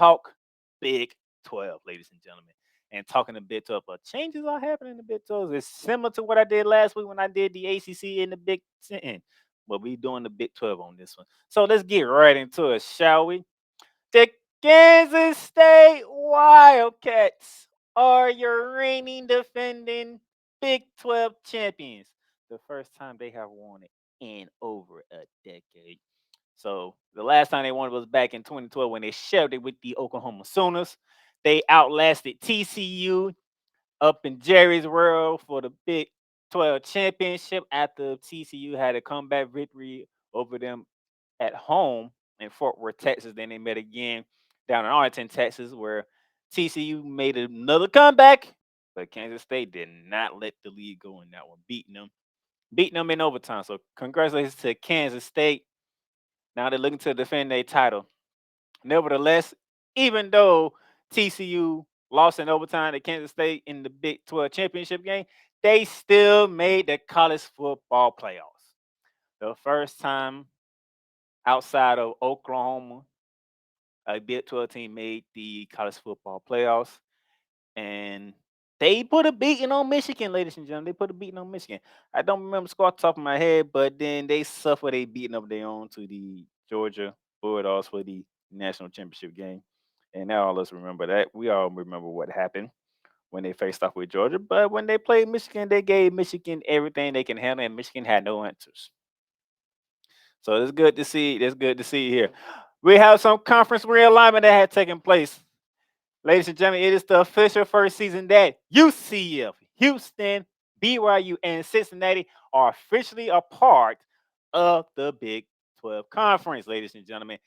talk Big 12, ladies and gentlemen. And talking the Big 12, changes are happening in the Big 12. It's similar to what I did last week when I did the ACC and the Big 10. But we doing the Big 12 on this one. So let's get right into it, shall we? The Kansas State Wildcats are your reigning defending Big 12 champions. The first time they have won it in over a decade. So the last time they won it was back in 2012 when they shared it with the Oklahoma Sooners. They outlasted TCU up in Jerry's World for the Big 12 championship after TCU had a comeback victory over them at home in Fort Worth, Texas. Then they met again down in Arlington, Texas, where TCU made another comeback, but Kansas State did not let the lead go in that one, beating them in overtime. So congratulations to Kansas State. Now they're looking to defend their title. Nevertheless, even though TCU lost in overtime to Kansas State in the Big 12 championship game, they still made the college football playoffs. The first time outside of Oklahoma, a Big 12 team made the college football playoffs. And they put a beating on Michigan, ladies and gentlemen. They put a beating on Michigan. I don't remember the score off the top of my head, but then they suffered a beating of their own to the Georgia Bulldogs for the national championship game. And now all of us remember that. We all remember what happened when they faced off with Georgia. But when they played Michigan, they gave Michigan everything they can handle, and Michigan had no answers. So it's good to see. It's good to see here. We have some conference realignment that had taken place. Ladies and gentlemen, it is the official first season that UCF, Houston, BYU, and Cincinnati are officially a part of the Big 12 Conference, ladies and gentlemen.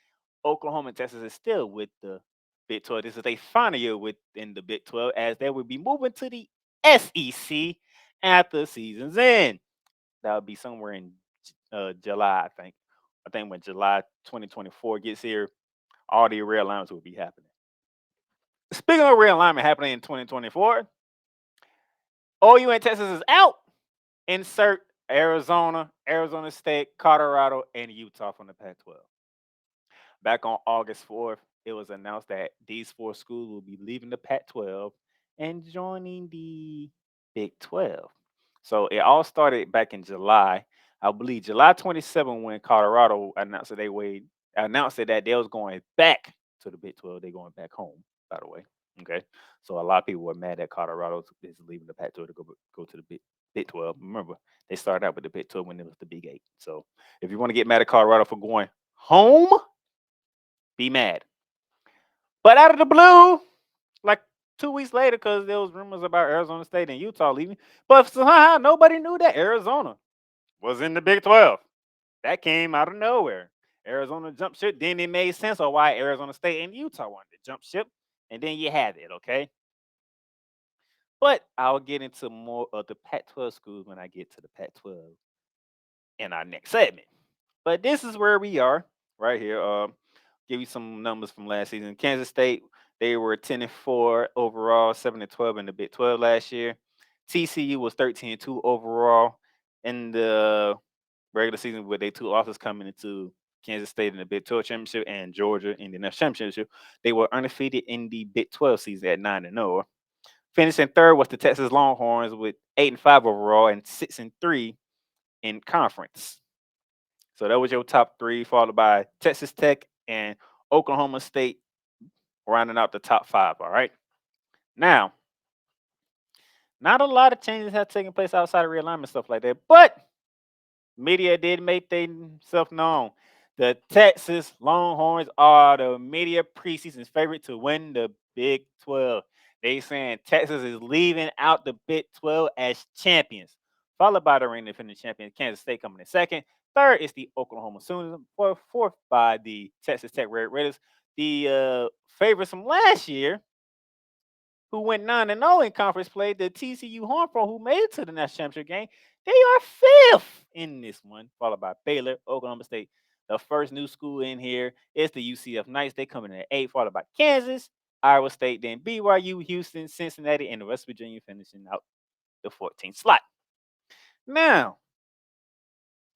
Oklahoma and Texas is still with the Big 12. This is a final year within the Big 12 as they will be moving to the SEC after the season's end. That would be somewhere in July, I think. I think when July 2024 gets here, all the realignments will be happening. Speaking of realignment happening in 2024, OU and Texas is out. Insert Arizona, Arizona State, Colorado, and Utah from the Pac 12. Back on August 4th, it was announced that these four schools will be leaving the Pac 12 and joining the Big 12. So it all started back in July. I believe July 27 when Colorado announced that they was going back to the Big 12. They're going back home, by the way. Okay. So a lot of people were mad that Colorado is leaving the Pac 12 to go to the Big 12. Remember, they started out with the Big 12 when it was the Big 8. So if you want to get mad at Colorado for going home, be mad. But out of the blue, like 2 weeks later, because there was rumors about Arizona State and Utah leaving, but somehow nobody knew that Arizona was in the Big 12. That came out of nowhere. Arizona jumped ship. Then it made sense of why Arizona State and Utah wanted to jump ship. And then you had it, okay? But I'll get into more of the Pac 12 schools when I get to the Pac 12 in our next segment. But this is where we are right here. Give you some numbers from last season. Kansas State, they were 10-4 overall, 7-12 in the Big 12 last year. TCU was 13-2 overall in the regular season with their two losses coming into Kansas State in the Big 12 championship and Georgia in the national championship. They were undefeated in the Big 12 season at 9-0. Finishing third was the Texas Longhorns with 8-5 overall and 6-3 in conference. So that was your top three, followed by Texas Tech and Oklahoma State, rounding out the top five. All right. Now, not a lot of changes have taken place outside of realignment stuff like that, but media did make themselves known. The Texas Longhorns are the media preseason's favorite to win the Big 12. They saying Texas is leaving out the Big 12 as champions, followed by the reigning defending champion Kansas State coming in second. Third is the Oklahoma Sooners. Fourth by the Texas Tech Red Raiders. The favorites from last year, who went 9-0 in conference play, the TCU Horned Frogs, who made it to the national championship game, they are fifth in this one, followed by Baylor, Oklahoma State. The first new school in here is the UCF Knights. They come in at 8, followed by Kansas, Iowa State, then BYU, Houston, Cincinnati, and the West Virginia finishing out the 14th slot. Now,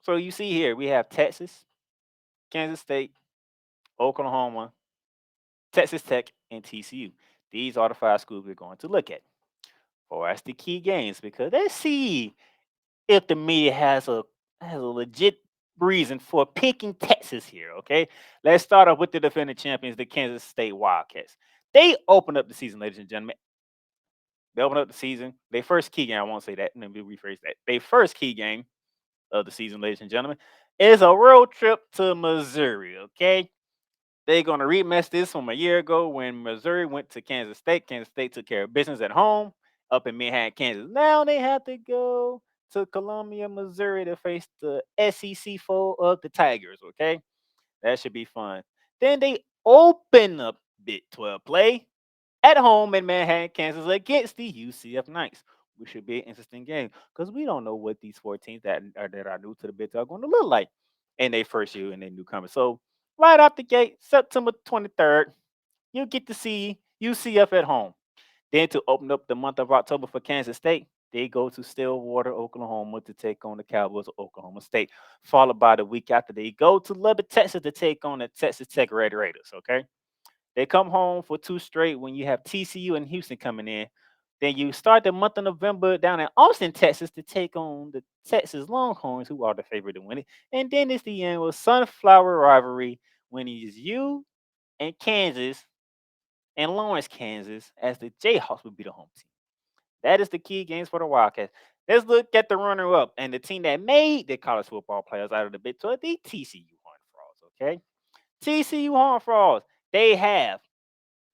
so you see here, we have Texas, Kansas State, Oklahoma, Texas Tech, and TCU. These are the 5 schools we're going to look at. For us, the key games, because let's see if the media has a legit reason for picking Texas here. Okay, let's start off with the defending champions, the Kansas State Wildcats. They opened up the season, ladies and gentlemen. They opened up the season. Their first key game, I won't say that. Let me rephrase that. Their first key game of the season, ladies and gentlemen, is a road trip to Missouri. Okay, they're going to rematch this from a year ago when Missouri went to Kansas State. Kansas State took care of business at home up in Manhattan, Kansas. Now they have to go to Columbia, Missouri to face the SEC foe of the Tigers. Okay, that should be fun. Then they open up Big 12 play at home in Manhattan, Kansas against the UCF Knights, which should be an interesting game because we don't know what these 14 that are new to the Big 12 are going to look like in their first year and their newcomers. So right out the gate, September 23rd, you get to see UCF at home. Then to open up the month of October for Kansas State, they go to Stillwater, Oklahoma to take on the Cowboys of Oklahoma State. Followed by the week after, they go to Lubbock, Texas to take on the Texas Tech Red Raiders. Okay, they come home for 2 straight when you have TCU and Houston coming in. Then you start the month of November down in Austin, Texas to take on the Texas Longhorns, who are the favorite to win it. And then it's the end with Sunflower Rivalry when it's you and Kansas and Lawrence, Kansas, as the Jayhawks would be the home team. That is the key games for the Wildcats. Let's look at the runner-up and the team that made the college football players out of the Big 12, the TCU Horned Frogs, okay? TCU Horned Frogs, they have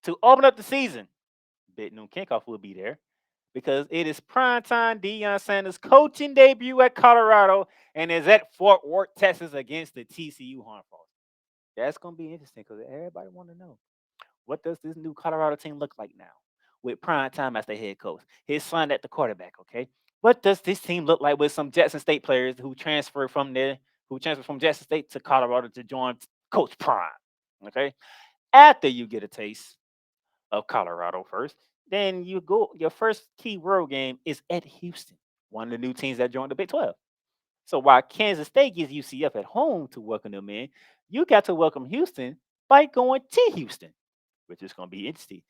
to open up the season. Big noon kickoff will be there because it is primetime Deion Sanders' coaching debut at Colorado and is at Fort Worth, Texas against the TCU Horned Frogs. That's going to be interesting because everybody want to know, what does this new Colorado team look like now with Prime Time as the head coach? His son at the quarterback, okay? What does this team look like with some Jackson State players who transferred from Jackson State to Colorado to join Coach Prime? Okay. After you get a taste of Colorado first, then you go your first key road game is at Houston, one of the new teams that joined the Big 12. So while Kansas State gives UCF at home to welcome them in, you got to welcome Houston by going to Houston, which is going to be interesting.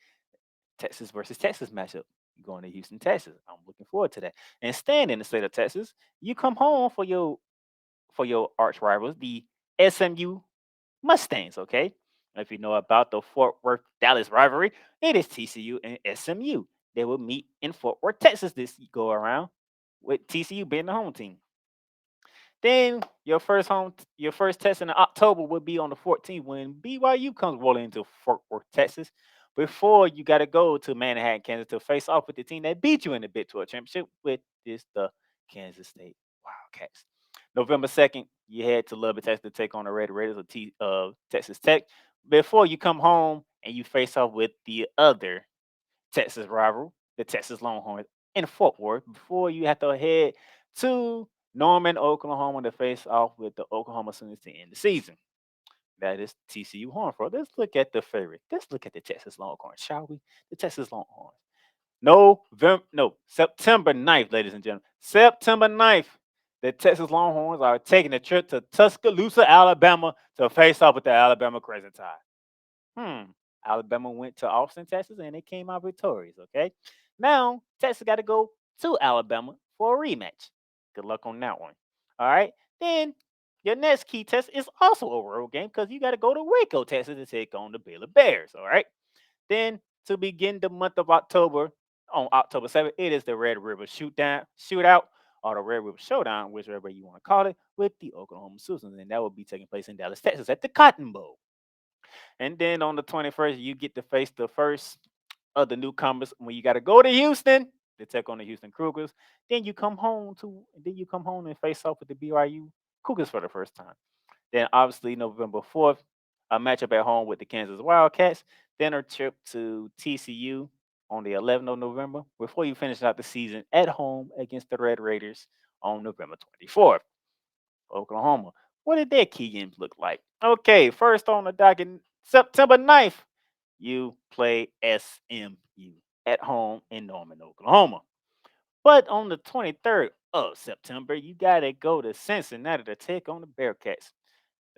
Texas versus Texas matchup. Going to Houston, Texas. I'm looking forward to that. And staying in the state of Texas, you come home for your arch rivals, the SMU Mustangs. Okay, if you know about the Fort Worth Dallas rivalry, it is TCU and SMU. They will meet in Fort Worth, Texas this go around, with TCU being the home team. Then your first test in October will be on the 14th when BYU comes rolling into Fort Worth, Texas. Before you got to go to Manhattan, Kansas to face off with the team that beat you in the Big 12 championship, with this the Kansas State Wildcats. November 2nd, you head to Lubbock, Texas to take on the Red Raiders of Texas Tech. Before you come home and you face off with the other Texas rival, the Texas Longhorns, in Fort Worth, before you have to head to Norman, Oklahoma to face off with the Oklahoma Sooners to end the season. That is TCU Horned Frogs. Let's look at the favorite. Let's look at the Texas Longhorns, shall we? The Texas Longhorns. September 9th, ladies and gentlemen. September 9th, the Texas Longhorns are taking a trip to Tuscaloosa, Alabama to face off with the Alabama Crimson Tide. Hmm. Alabama went to Austin, Texas, and they came out victorious. Okay. Now Texas got to go to Alabama for a rematch. Good luck on that one. All right. Then your next key test is also a road game because you got to go to Waco, Texas, to take on the Baylor Bears. All right. Then to begin the month of October, on October 7th, it is the Red River Shootout, or the Red River Showdown, whichever you want to call it, with the Oklahoma Sooners, and that will be taking place in Dallas, Texas, at the Cotton Bowl. And then on the 21st, you get to face the first of the newcomers when you got to go to Houston to take on the Houston Cougars. Then you come home and face off with the BYU Cougars for the first time. Then obviously November 4th, a matchup at home with the Kansas Wildcats. Then a trip to TCU on the 11th of November before you finish out the season at home against the Red Raiders on November 24th. Oklahoma. What did their key games look like? Okay, first on the docket, September 9th, you play SMU at home in Norman, Oklahoma. But on the 23rd of September, you got to go to Cincinnati to take on the Bearcats.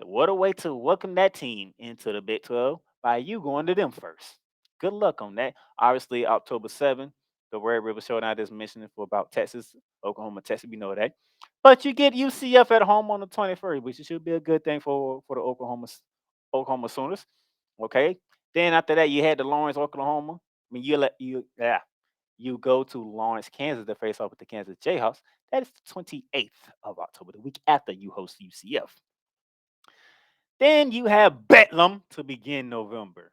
What a way to welcome that team into the Big 12 by you going to them first. Good luck on that. Obviously, October 7th, the Red River Showdown I just mentioned for about Texas, Oklahoma, Texas. We know that. But you get UCF at home on the 21st, which should be a good thing for the Oklahoma Sooners. Okay. Then after that, you had the Lawrence, Oklahoma. I mean, you go to Lawrence, Kansas to face off with the Kansas Jayhawks. That is the 28th of October, the week after you host UCF. Then you have Bedlam to begin November.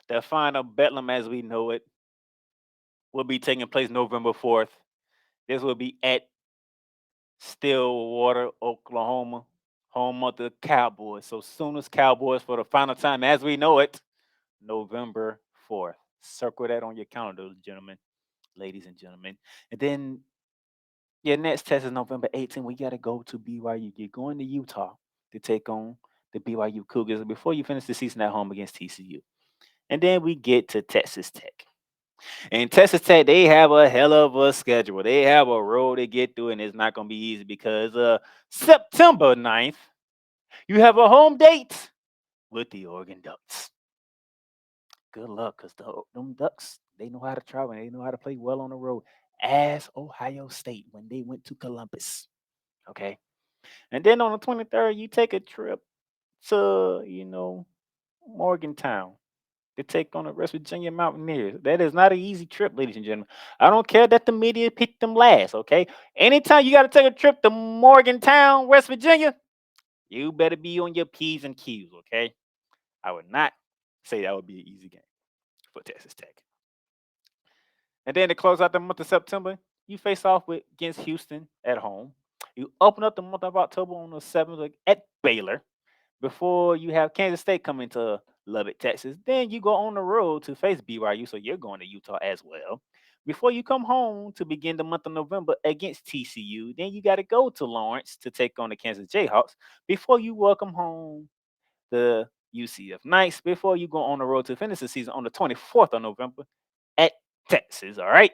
The final Bedlam, as we know it, will be taking place November 4th. This will be at Stillwater, Oklahoma, home of the Cowboys. So Sooners Cowboys for the final time, as we know it, November 4th. Circle that on your calendar, gentlemen, ladies and gentlemen. And then your next test is November 18th. We got to go to BYU. You're going to Utah to take on the BYU Cougars before you finish the season at home against TCU. And then we get to Texas Tech. And Texas Tech, they have a hell of a schedule. They have a road to get through, and it's not going to be easy because September 9th, you have a home date with the Oregon Ducks. Good luck, because them Ducks, they know how to travel and they know how to play well on the road, as Ohio State when they went to Columbus. Okay. And then on the 23rd, you take a trip to, Morgantown to take on the West Virginia Mountaineers. That is not an easy trip, ladies and gentlemen. I don't care that the media picked them last, okay? Anytime you got to take a trip to Morgantown, West Virginia, you better be on your P's and Q's, okay? I would not say that would be an easy game for Texas Tech. And then to close out the month of September, you face off against Houston at home. You open up the month of October on the 7th at Baylor before you have Kansas State coming to Lubbock, Texas. Then you go on the road to face BYU, so you're going to Utah as well. Before you come home to begin the month of November against TCU, then you got to go to Lawrence to take on the Kansas Jayhawks before you welcome home the UCF Knights before you go on the road to finish the season on the 24th of November at Texas. All right.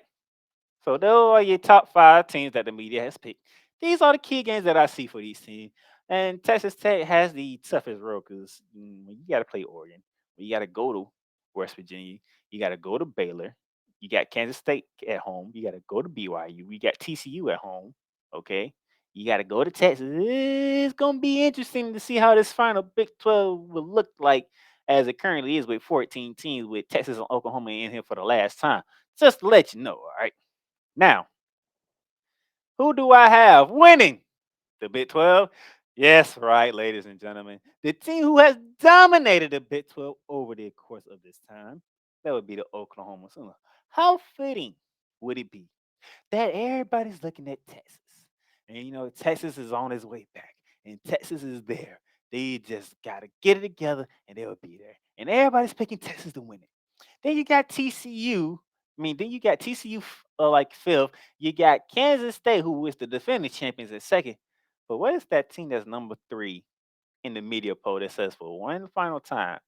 So those are your top 5 teams that the media has picked. These are the key games that I see for these teams. And Texas Tech has the toughest road because you got to play Oregon. You got to go to West Virginia. You got to go to Baylor. You got Kansas State at home. You got to go to BYU. You got TCU at home. Okay. You got to go to Texas. It's going to be interesting to see how this final Big 12 will look like as it currently is with 14 teams with Texas and Oklahoma in here for the last time. Just to let you know, all right? Now, who do I have winning the Big 12? Yes, right, ladies and gentlemen. The team who has dominated the Big 12 over the course of this time, that would be the Oklahoma Sooners. How fitting would it be that everybody's looking at Texas? And Texas is on its way back, and Texas is there. They just got to get it together, and they'll be there. And everybody's picking Texas to win it. Then you got TCU. Then you got TCU like fifth. You got Kansas State, who is the defending champions at second. But what is that team that's number 3 in the media poll that says for one final time,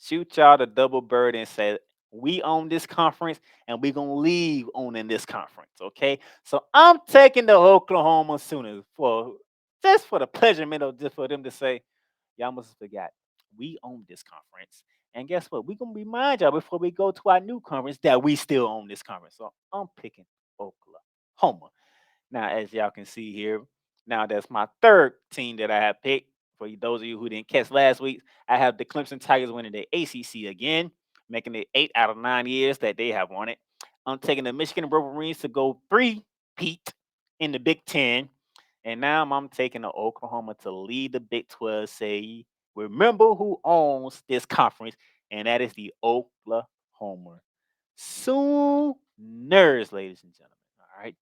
shoot y'all the double bird and say we own this conference and we gonna leave owning this conference. Okay, so I'm taking the Oklahoma Sooners for just for the pleasure, just for them to say y'all must have forgot we own this conference. And guess what? We're gonna remind y'all before we go to our new conference that we still own this conference. So I'm picking Oklahoma. Now, as y'all can see here, now that's my third team that I have picked. For those of you who didn't catch last week, I have the Clemson Tigers winning the ACC again, making it 8 out of 9 years that they have won it. I'm taking the Michigan Wolverines to go 3-peat in the Big Ten. And now I'm taking the Oklahoma to lead the Big 12. Say, remember who owns this conference, and that is the Oklahoma Sooners, ladies and gentlemen. All right.